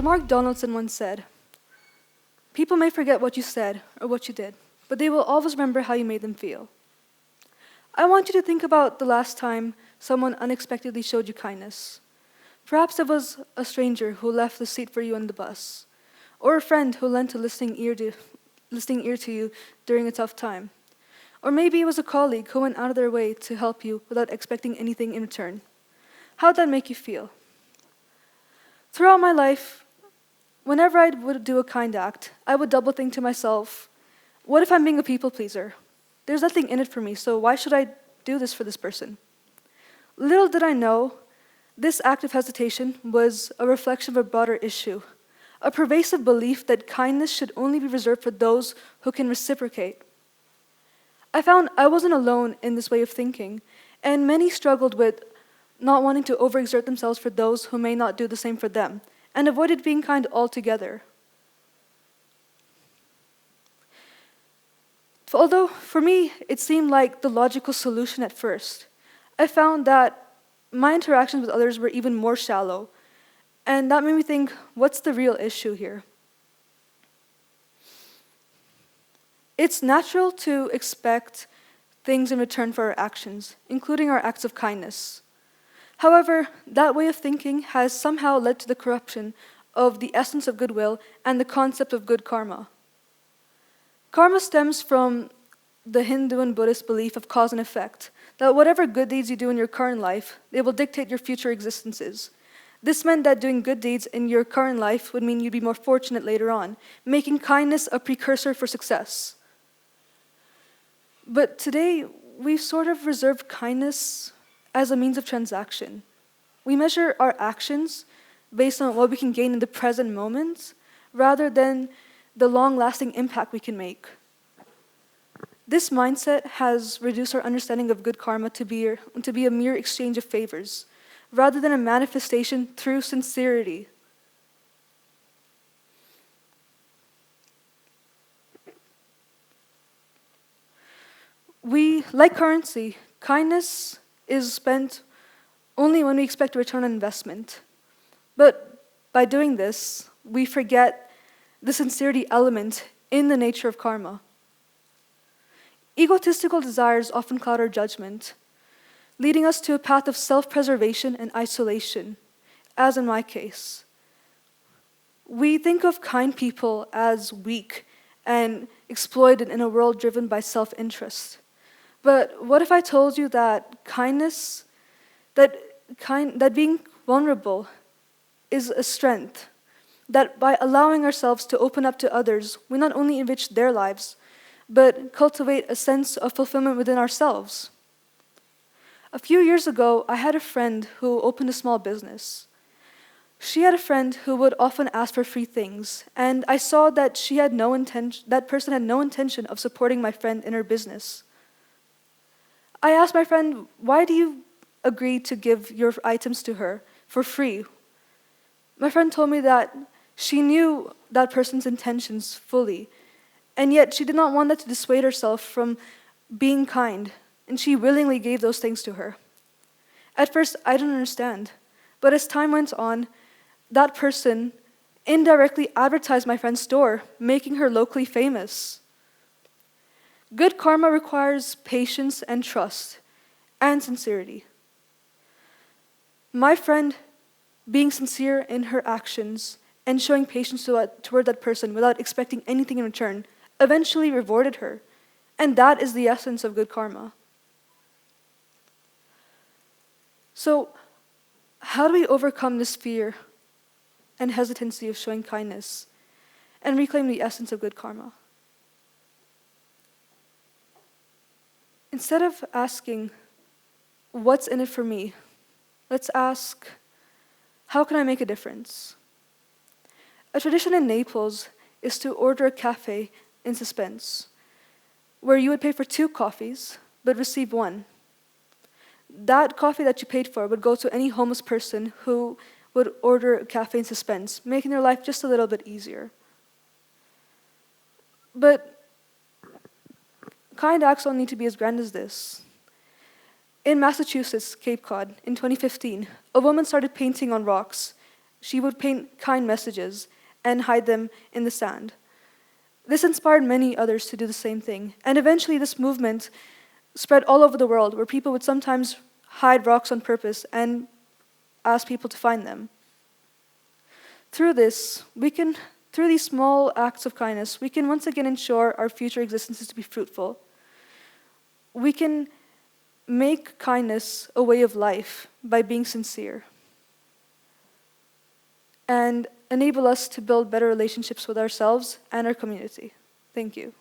As Mark Donaldson once said, people may forget what you said or what you did, but they will always remember how you made them feel. I want you to think about the last time someone unexpectedly showed you kindness. Perhaps it was a stranger who left the seat for you on the bus, or a friend who lent a listening ear to you during a tough time. Or maybe it was a colleague who went out of their way to help you without expecting anything in return. How'd that make you feel? Throughout my life, whenever I would do a kind act, I would double think to myself, what if I'm being a people pleaser? There's nothing in it for me, so why should I do this for this person? Little did I know, this act of hesitation was a reflection of a broader issue, a pervasive belief that kindness should only be reserved for those who can reciprocate. I found I wasn't alone in this way of thinking, and many struggled with not wanting to overexert themselves for those who may not do the same for them, and avoided being kind altogether. Although, for me, it seemed like the logical solution at first, I found that my interactions with others were even more shallow, and that made me think, what's the real issue here? It's natural to expect things in return for our actions, including our acts of kindness. However, that way of thinking has somehow led to the corruption of the essence of goodwill and the concept of good karma. Karma stems from the Hindu and Buddhist belief of cause and effect, that whatever good deeds you do in your current life, they will dictate your future existences. This meant that doing good deeds in your current life would mean you'd be more fortunate later on, making kindness a precursor for success. But today, we've sort of reserved kindness as a means of transaction. We measure our actions based on what we can gain in the present moment, rather than the long-lasting impact we can make. This mindset has reduced our understanding of good karma to be a mere exchange of favors, rather than a manifestation through sincerity. Like currency, kindness is spent only when we expect a return on investment. But by doing this, we forget the sincerity element in the nature of karma. Egotistical desires often cloud our judgment, leading us to a path of self-preservation and isolation, as in my case. We think of kind people as weak and exploited in a world driven by self-interest. But what if I told you that kindness, that being vulnerable is a strength, that by allowing ourselves to open up to others, we not only enrich their lives, but cultivate a sense of fulfillment within ourselves? A few years ago, I had a friend who opened a small business. She had a friend who would often ask for free things, and I saw that that person had no intention of supporting my friend in her business. I asked my friend, why do you agree to give your items to her for free? My friend told me that she knew that person's intentions fully, and yet she did not want that to dissuade herself from being kind, and she willingly gave those things to her. At first, I didn't understand, but as time went on, that person indirectly advertised my friend's store, making her locally famous. Good karma requires patience and trust and sincerity. My friend, being sincere in her actions and showing patience toward that person without expecting anything in return, eventually rewarded her. And that is the essence of good karma. So, how do we overcome this fear and hesitancy of showing kindness and reclaim the essence of good karma? Instead of asking, what's in it for me? Let's ask, how can I make a difference? A tradition in Naples is to order a cafe in suspense, where you would pay for 2 coffees, but receive 1. That coffee that you paid for would go to any homeless person who would order a cafe in suspense, making their life just a little bit easier. But kind acts don't need to be as grand as this. In Massachusetts, Cape Cod, in 2015, a woman started painting on rocks she would paint kind messages and hide them in the sand. This inspired many others to do the same thing, and eventually this movement spread all over the world, where people would sometimes hide rocks on purpose and ask people to find them. Through this, through these small acts of kindness, we can once again ensure our future existences to be fruitful. We can make kindness a way of life by being sincere, and enable us to build better relationships with ourselves and our community. Thank you.